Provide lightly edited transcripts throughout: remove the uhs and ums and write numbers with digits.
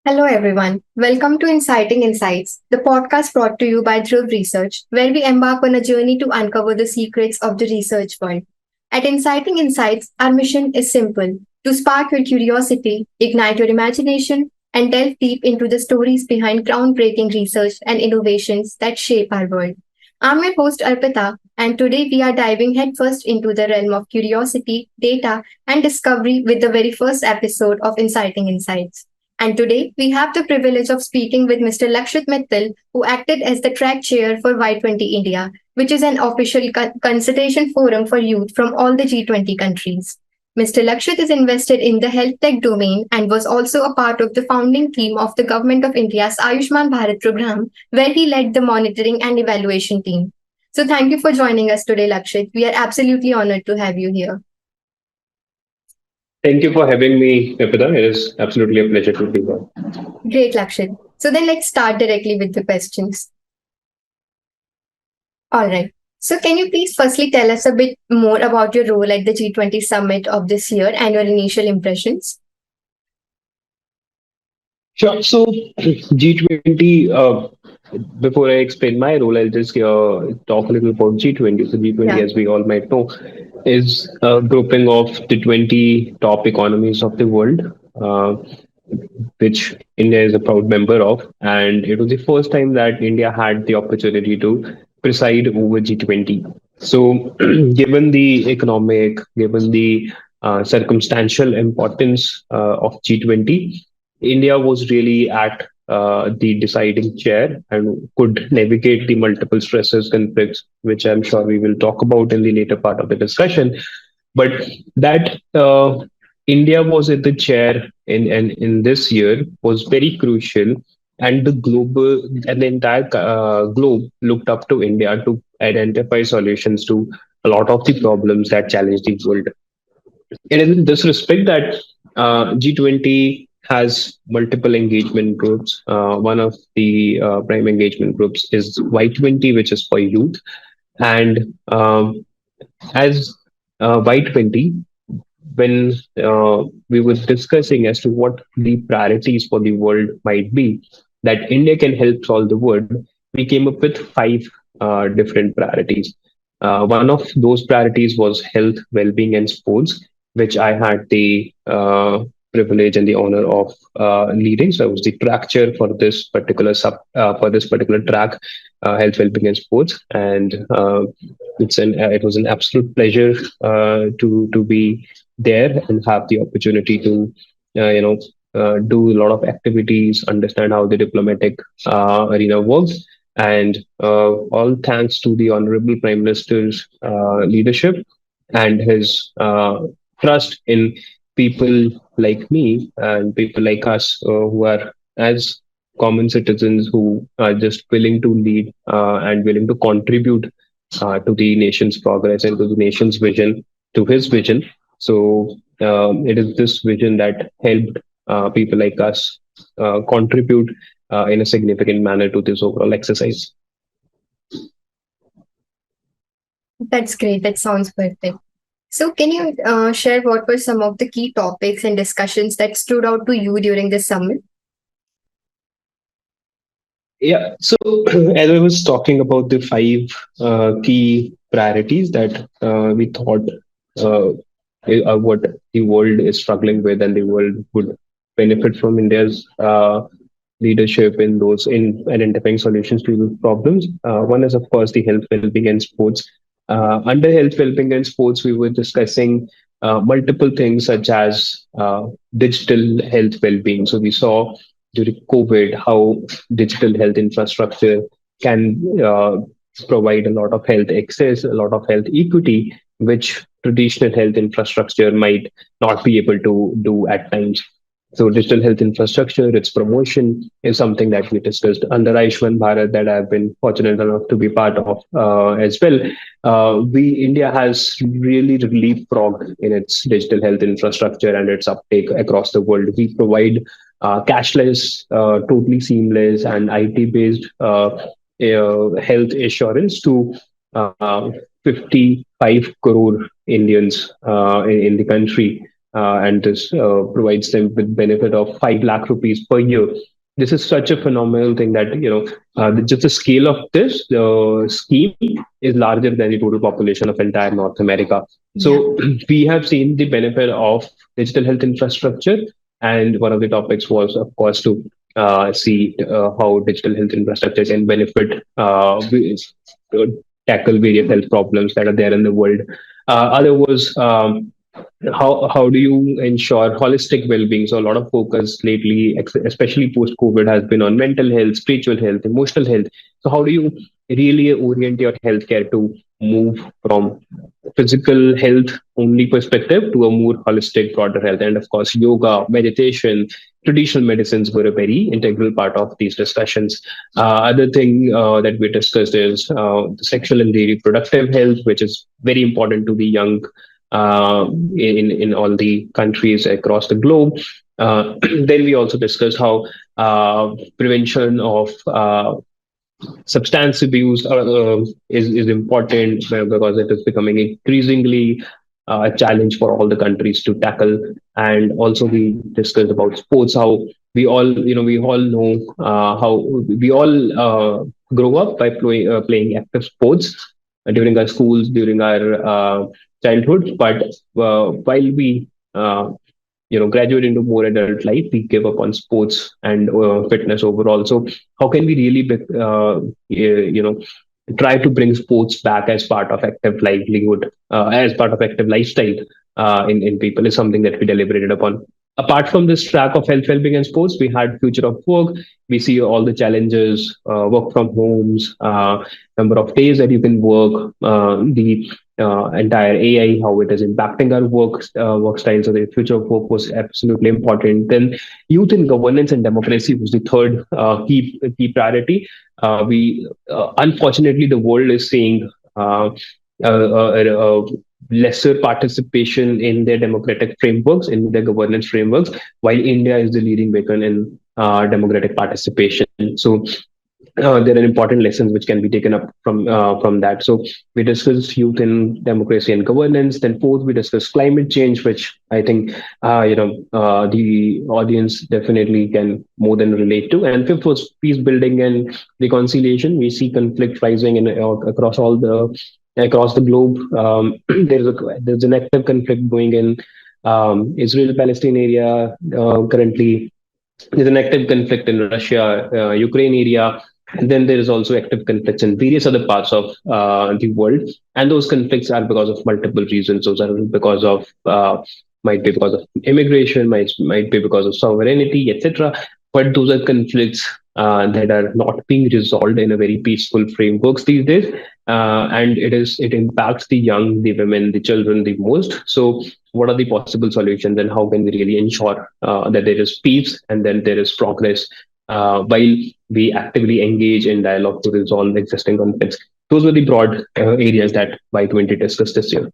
Hello, everyone. Welcome to Inciting Insights, the podcast brought to you by Dhruv Research, where we embark on a journey to uncover the secrets of the research world. At Inciting Insights, our mission is simple to spark your curiosity, ignite your imagination, and delve deep into the stories behind groundbreaking research and innovations that shape our world. I'm your host, Arpita, and today we are diving headfirst into the realm of curiosity, data, and discovery with the very first episode of Inciting Insights. And today, we have the privilege of speaking with Mr. Lakshit Mittal, who acted as the track chair for Y20 India, which is an official consultation forum for youth from all the G20 countries. Mr. Lakshit is invested in the health tech domain and was also a part of the founding team of the Government of India's Ayushman Bharat program, where he led the monitoring and evaluation team. So, thank you for joining us today, Lakshit. We are absolutely honored to have you here. Thank you for having me, Nipita. It is absolutely a pleasure to be here. Great, Lakshit. So, then let's start directly with the questions. All right. So, can you please firstly tell us a bit more about your role at the G20 Summit of this year and your initial impressions? Sure. So, G20, before I explain my role, I'll just talk a little about G20. So, G20, Yeah. as we all might know, is a grouping of the 20 top economies of the world, uh, which India is a proud member of. And it was the first time that India had the opportunity to preside over G20. So, given the economic, given the circumstantial importance of G20, India was really at the deciding chair and could navigate the multiple stresses, conflicts, which I'm sure we will talk about in the later part of the discussion. But that India was at the chair in this year was very crucial, and the entire globe looked up to India to identify solutions to a lot of the problems that challenge the world. It is in this respect that G20 has multiple engagement groups. One of the prime engagement groups is Y20, which is for youth. And as Y20, when we were discussing as to what the priorities for the world might be, that India can help solve the world, we came up with five different priorities. One of those priorities was health, well-being, and sports, which I had the privilege and the honor of leading. So I was the track chair for this particular for this particular track, health, well-being, and sports, and it was an absolute pleasure to be there and have the opportunity to do a lot of activities, understand how the diplomatic arena works, and all thanks to the honorable prime minister's leadership and his trust in people like me and people like us who are as common citizens who are just willing to lead and willing to contribute to the nation's progress and to the nation's vision, to his vision. So it is this vision that helped people like us contribute in a significant manner to this overall exercise. That's great. That sounds perfect. So, can you share what were some of the key topics and discussions that stood out to you during the summit? Yeah. So as I was talking about the five key priorities that we thought uh, are what the world is struggling with, and the world would benefit from India's leadership in those in identifying solutions to those problems. One is, of course, the health, well-being, and sports. Under health, well-being, and sports, we were discussing multiple things such as digital health well-being. So we saw during COVID how digital health infrastructure can provide a lot of health access, a lot of health equity, which traditional health infrastructure might not be able to do at times. So digital health infrastructure, its promotion is something that we discussed under Ayushman Bharat that I've been fortunate enough to be part of as well. We India has really leapfrogged in its digital health infrastructure and its uptake across the world. We provide cashless, totally seamless, and IT based health assurance to uh, 55 crore Indians in the country. and this provides them with benefit of 5 lakh rupees per year. This is such a phenomenal thing that just the scale of this scheme is larger than the total population of entire North America. Yeah. So we have seen the benefit of digital health infrastructure, and one of the topics was, of course, to see how digital health infrastructure can benefit uh, tackle various health problems that are there in the world. Other was how do you ensure holistic well-being? So a lot of focus lately, especially post COVID, has been on mental health, spiritual health, emotional health. So how do you really orient your healthcare to move from physical health only perspective to a more holistic, broader health? And of course, yoga, meditation, traditional medicines were a very integral part of these discussions. Other thing that we discussed is the sexual and reproductive health, which is very important to the young uh, in all the countries across the globe. Then we also discussed how prevention of substance abuse is important because it is becoming increasingly a challenge for all the countries to tackle. And also we discussed about sports, how we all know how we all grow up by playing active sports during our schools, during our childhood. But while we graduate into more adult life, we give up on sports and fitness overall. So how can we really try to bring sports back as part of active livelihood, as part of active lifestyle in people, is something that we deliberated upon. Apart from this track of health, well-being, and sports, we had future of work. We see all the challenges, work from homes, number of days that you can work, the entire AI, how it is impacting our work styles. So the future of work was absolutely important. Then youth in governance and democracy was the third key priority. We Unfortunately, the world is seeing lesser participation in their democratic frameworks, in their governance frameworks, while India is the leading beacon in democratic participation. So there are important lessons which can be taken up from that. So we discussed youth in democracy and governance. Then fourth, we discussed climate change, which I think the audience definitely can more than relate to. And fifth was peace building and reconciliation. We see conflict rising across the globe. There's an active conflict going in Israel-Palestine area currently. There's an active conflict in Russia, Ukraine area. And then there is also active conflicts in various other parts of the world. And those conflicts are because of multiple reasons. Those are because of might be because of immigration, might be because of sovereignty, etc. But those are conflicts that are not being resolved in a very peaceful frameworks these days. And it impacts the young, the women, the children the most. So what are the possible solutions, and how can we really ensure that there is peace and then there is progress while we actively engage in dialogue to resolve existing conflicts? Those were the broad areas that Y20 discussed this year.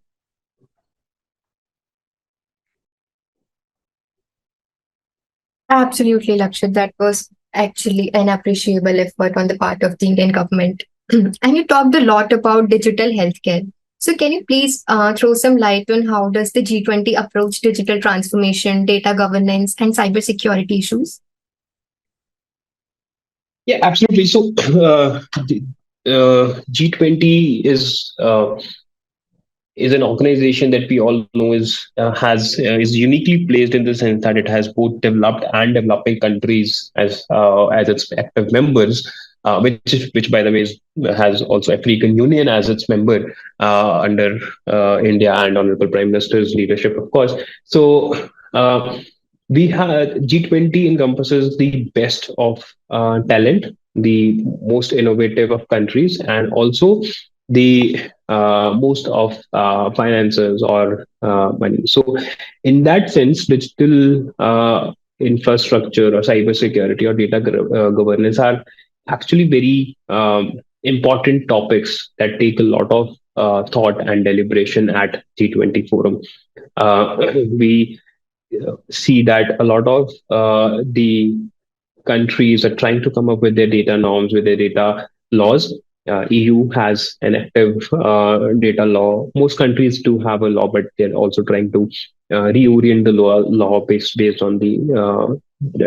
Absolutely, Lakshit. That was actually an appreciable effort on the part of the Indian government. And you talked a lot about digital healthcare. So can you please throw some light on how does the G20 approach digital transformation, data governance, and cybersecurity issues? Yeah, absolutely. So G20 is an organization that we all know is uniquely placed in the sense that it has both developed and developing countries as its active members, which by the way has also African Union as its member under India and Honorable Prime Minister's leadership, of course. So we have G20 encompasses the best of talent, the most innovative of countries, and also the most of finances or money. So, in that sense, digital infrastructure or cybersecurity or data governance are actually very important topics that take a lot of thought and deliberation at G20 forum. We see that a lot of the countries are trying to come up with their data norms, with their data laws. EU has an active data law. Most countries do have a law, but they're also trying to reorient the law based on the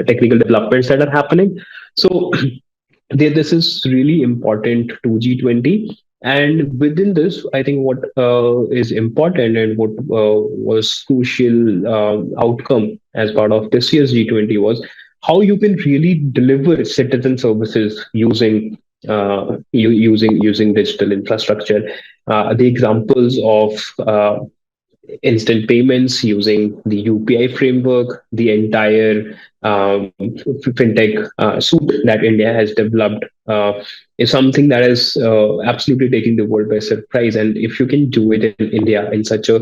technical developments that are happening. So this is really important to G20. And within this, I think what is important and what was crucial outcome as part of this year's G20 was how you can really deliver citizen services using digital infrastructure. The examples of instant payments using the UPI framework, the entire fintech suite that India has developed is something that is absolutely taking the world by surprise. And if you can do it in India, in such a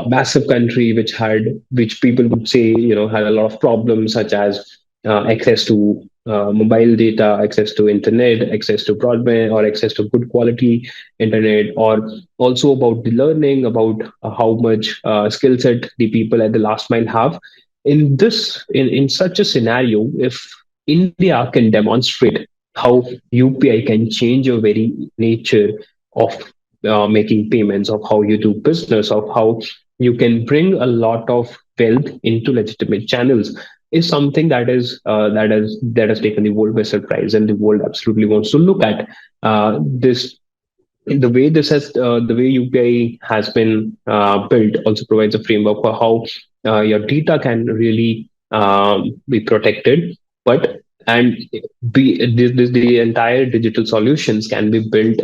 massive country which people would say had a lot of problems, such as access to mobile data, access to internet, access to broadband, or access to good quality internet, or also about the learning, about how much skill set the people at the last mile have. In such a scenario, if India can demonstrate how UPI can change your very nature of making payments, of how you do business, of how you can bring a lot of wealth into legitimate channels, is something that has taken the world by surprise, and the world absolutely wants to look at this. The way UPI has been built also provides a framework for how your data can really be protected, but and the entire digital solutions can be built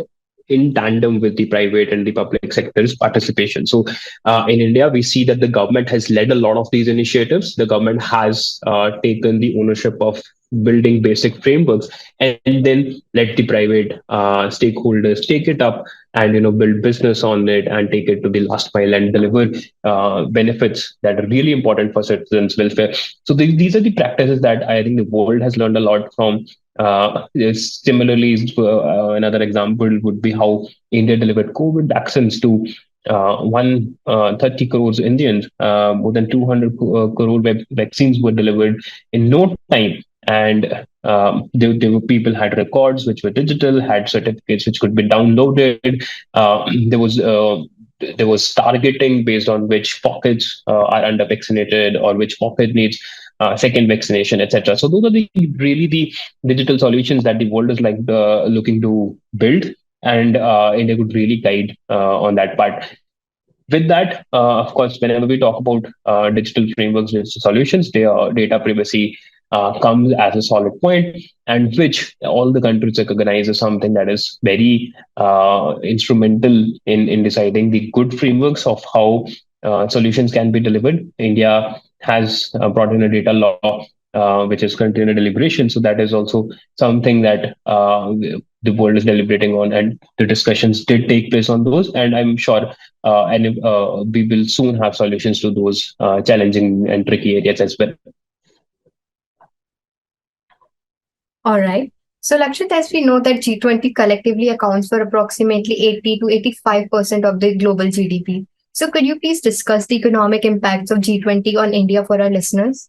in tandem with the private and the public sector's participation. So, in India, we see that the government has led a lot of these initiatives. The government has taken the ownership of building basic frameworks, and then let the private stakeholders take it up and build business on it and take it to the last mile and deliver benefits that are really important for citizens' welfare. So these are the practices that I think the world has learned a lot from. Similarly, another example would be how India delivered COVID vaccines to 130 crores Indians. More than 200 crore vaccines were delivered in no time. And people had records which were digital, had certificates which could be downloaded. There was targeting based on which pockets are under vaccinated or which pocket needs second vaccination, etc. So those are really the digital solutions that the world is like looking to build, and India could really guide on that part. With that, of course, whenever we talk about digital frameworks, digital solutions, data privacy comes as a solid point, and which all the countries recognize as something that is very instrumental in deciding the good frameworks of how solutions can be delivered. India has brought in a data law, which is currently under deliberation. So that is also something that the world is deliberating on, and the discussions did take place on those. And I'm sure we will soon have solutions to those challenging and tricky areas as well. All right. So, Lakshit, as we know that G20 collectively accounts for approximately 80 to 85% of the global GDP. So, could you please discuss the economic impacts of G20 on India for our listeners?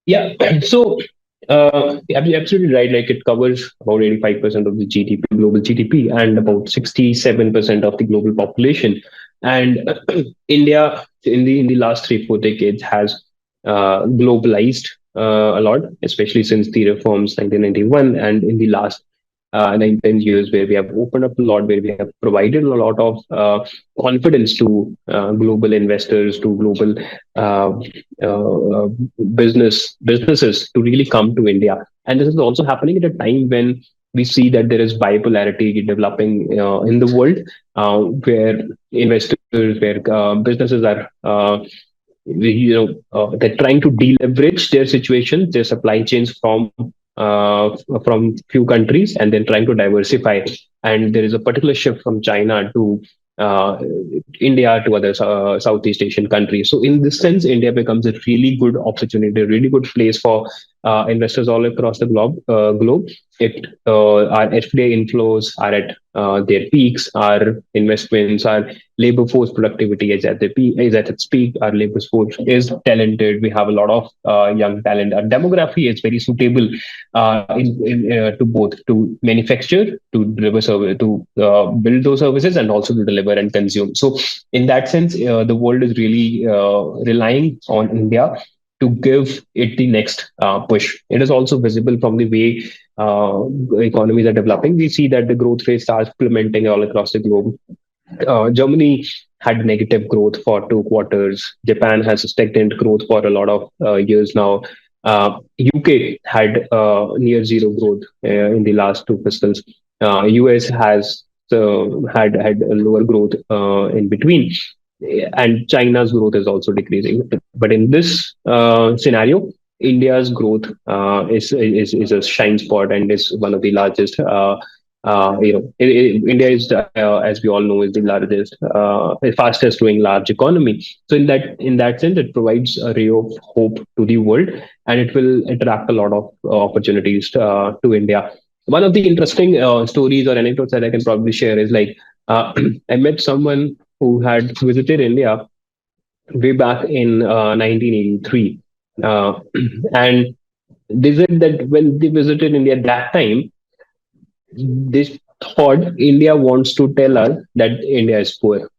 Yeah. So, you're absolutely right. Like, it covers about 85% of the GDP, global GDP, and about 67% of the global population. And India, in the last 3 4 decades, has globalized a lot, especially since the reforms 1991, and in the last 9 10 years, where we have opened up a lot, where we have provided a lot of confidence to global investors, to global uh, uh, businesses to really come to India. And this is also happening at a time when we see that there is bipolarity developing in the world, where investors, where businesses are they're trying to deleverage their situation, their supply chains from few countries, and then trying to diversify. And there is a particular shift from China to uh, India to other Southeast Asian countries. So in this sense, India becomes a really good opportunity, a really good place for investors all across the globe. Our FDI inflows are at their peaks. Our investments, our labor force productivity is at its peak. Our labor force is talented. We have a lot of young talent. Our demography is very suitable to both to manufacture, to deliver service, to build those services, and also to deliver and consume. So, in that sense, the world is really relying on India to give it the next push. It is also visible from the way economies are developing. We see that the growth rates are implementing all across the globe. Germany had negative growth for 2 quarters. Japan has stagnant growth for a lot of years now. UK had near zero growth in the last two fiscals. US has had a lower growth in between, and China's growth is also decreasing. But in this scenario, India's growth is a shine spot and is one of the largest. India is, as we all know, is the largest, fastest growing large economy. So in that sense, it provides a ray of hope to the world, and it will attract a lot of opportunities to India. One of the interesting stories or anecdotes that I can probably share is like I met someone who had visited India way back in 1983, and they said that when they visited India at that time, they thought India wants to tell us that India is poor.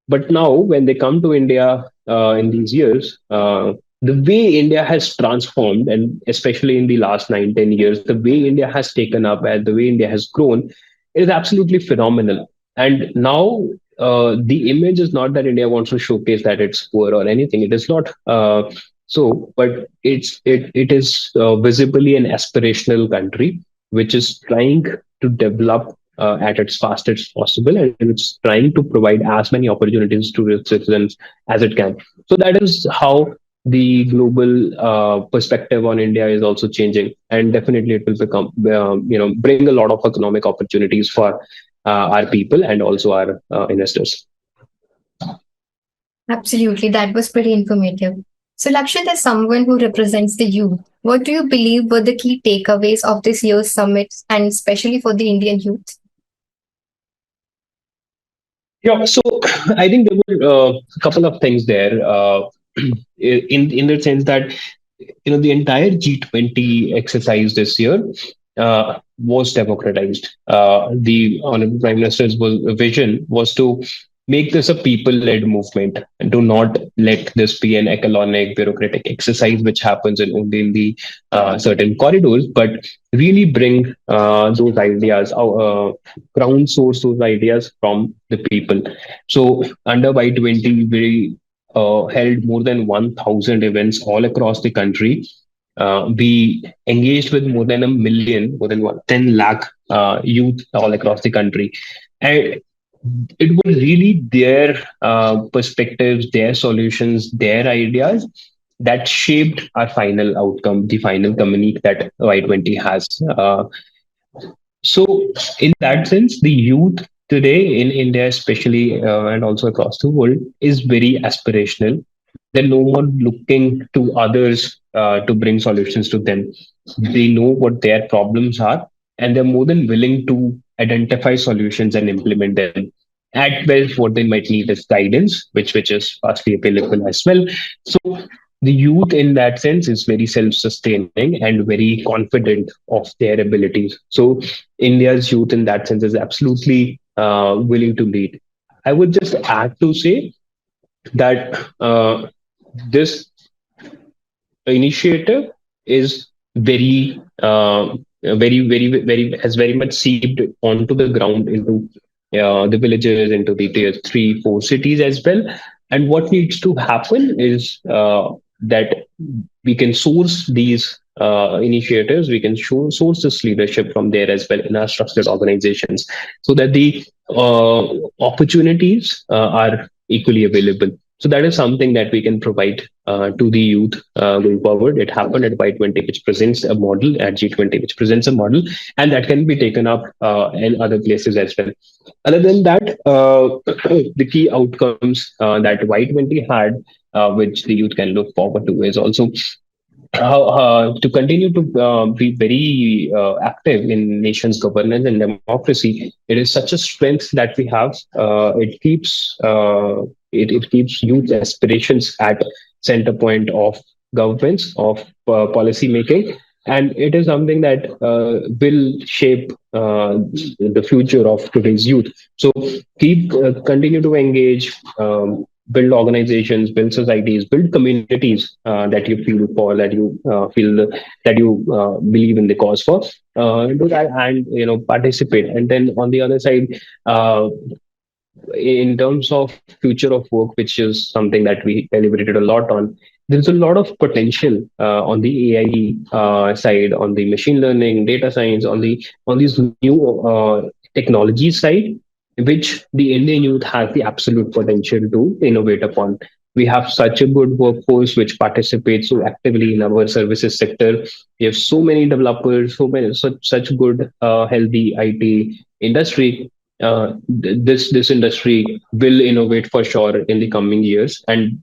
But now, when they come to India in these years, the way India has transformed, and especially in the last 9, 10 years, the way India has taken up and the way India has grown is absolutely phenomenal. And now, the image is not that India wants to showcase that it's poor or anything. It is not so, but it is visibly an aspirational country which is trying to develop at its fastest possible, and it's trying to provide as many opportunities to its citizens as it can. So that is how the global perspective on India is also changing, and definitely it will become, bring a lot of economic opportunities for our people and also our investors. Absolutely, that was pretty informative. So, Lakshit, as someone who represents the youth, what do you believe were the key takeaways of this year's summit, and especially for the Indian youth? Yeah, so I think there were a couple of things there, in the sense that the entire G20 exercise this year was democratized. The Honorable Prime Minister's vision was to make this a people-led movement and to not let this be an economic bureaucratic exercise which happens only in the certain corridors, but really bring those ideas, ground source those ideas from the people. So under Y20, we held more than 1,000 events all across the country. We engaged with more than a million, more than 10 lakh youth all across the country. And it was really their perspectives, their solutions, their ideas that shaped our final outcome, the final communique that Y20 has. So, in that sense, the youth today in India, especially and also across the world, is very aspirational. They're no more looking to others to bring solutions to them. They know what their problems are, and they're more than willing to identify solutions and implement them. At best, what they might need is guidance, which is vastly available as well. So the youth in that sense is very self-sustaining and very confident of their abilities. So India's youth in that sense is absolutely willing to lead. I would just add to say that this initiative is very has very much seeped onto the ground, into the villages, into the tier 3, 4 cities as well. And what needs to happen is that we can source these initiatives, we can source this leadership from there as well in our structured organizations, so that the opportunities are equally available. So that is something that we can provide to the youth going forward. It happened at Y20, which presents a model, at G20, which presents a model, and that can be taken up in other places as well. Other than that, the key outcomes that Y20 had, which the youth can look forward to, is also to continue to be very active in nation's governance and democracy. It is such a strength that we have. It keeps youth aspirations at center point of governments of policy making, and it is something that will shape the future of today's youth. So keep continue to engage. Build organizations, build societies, build communities that you feel for, that you that you believe in the cause for. Do that and participate. And then on the other side, uh, in terms of future of work, which is something that we deliberated a lot on, there's a lot of potential on the AI side, on the machine learning, data science, on these new technology side, which the Indian youth has the absolute potential to innovate upon. We have such a good workforce which participates so actively in our services sector. We have so many developers, such good healthy IT industry. This industry will innovate for sure in the coming years, and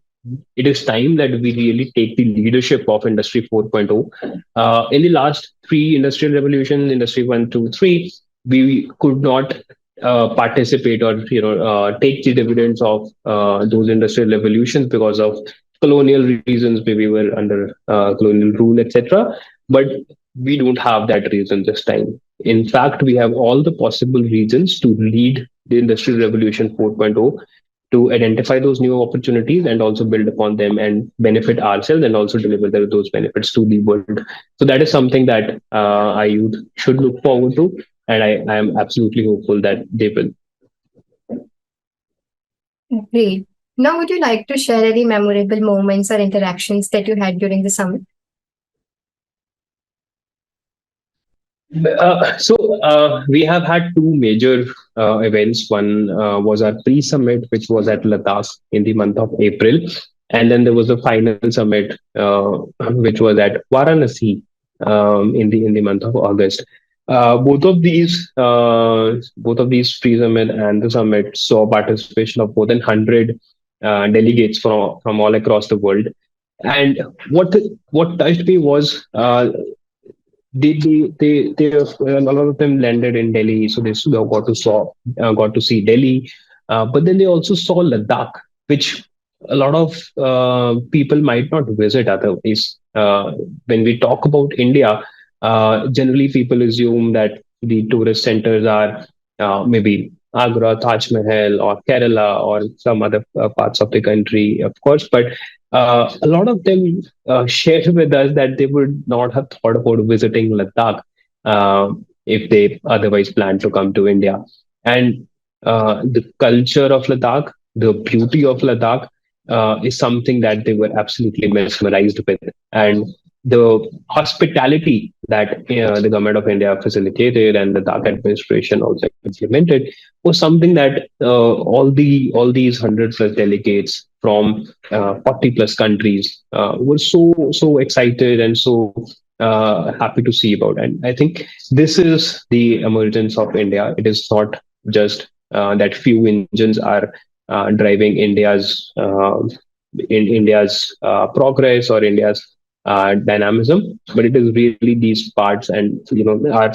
it is time that we really take the leadership of industry 4.0. In the last three industrial revolutions, industry 1, 2, 3, we could not participate or take the dividends of those industrial revolutions because of colonial reasons. Maybe we were under colonial rule, etc. But we don't have that reason this time. In fact, we have all the possible reasons to lead the industrial revolution 4.0, to identify those new opportunities and also build upon them and benefit ourselves and also deliver those benefits to the world. So that is something that our youth should look forward to, and I am absolutely hopeful that they will. Great. Now, would you like to share any memorable moments or interactions that you had during the summit? We have had two major events. One was our pre-summit, which was at Ladakh in the month of April, and then there was a final summit, which was at Varanasi in the month of August. Both of these pre-summit and the summit saw participation of more than 100 delegates from all across the world. And what touched me was a lot of them landed in Delhi, so they got to see Delhi, but then they also saw Ladakh, which a lot of people might not visit otherwise. When we talk about India, generally people assume that the tourist centers are maybe Agra, Taj Mahal, or Kerala, or some other parts of the country, of course. But a lot of them shared with us that they would not have thought about visiting Ladakh if they otherwise planned to come to India. And the culture of Ladakh, the beauty of Ladakh, is something that they were absolutely mesmerized with. And the hospitality that the government of India facilitated and the Ladakh administration also implemented was something that all these 100 plus delegates from 40 plus countries were so excited and so happy to see about. And I think this is the emergence of India. It is not just that few engines are driving India's progress or India's dynamism, but it is really these parts and our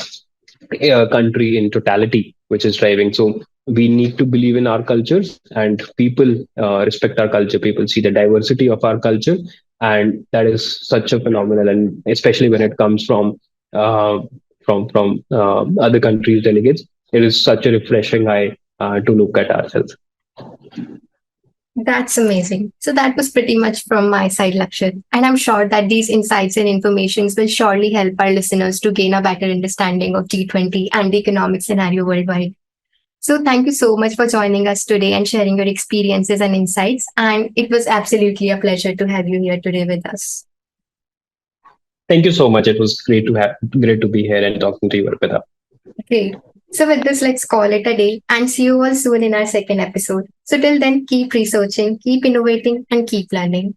country in totality which is driving. So we need to believe in our cultures, and people respect our culture. People see the diversity of our culture, and that is such a phenomenal. And especially when it comes uh, from other countries' delegates, it is such a refreshing eye to look at ourselves. That's amazing. So that was pretty much from my side, Lakshit. And I'm sure that these insights and informations will surely help our listeners to gain a better understanding of G20 and the economic scenario worldwide. So thank you so much for joining us today and sharing your experiences and insights. And it was absolutely a pleasure to have you here today with us. Thank you so much. It was great to be here and talking to you, Arpita. Great. So with this, let's call it a day and see you all soon in our second episode. So till then, keep researching, keep innovating, and keep learning.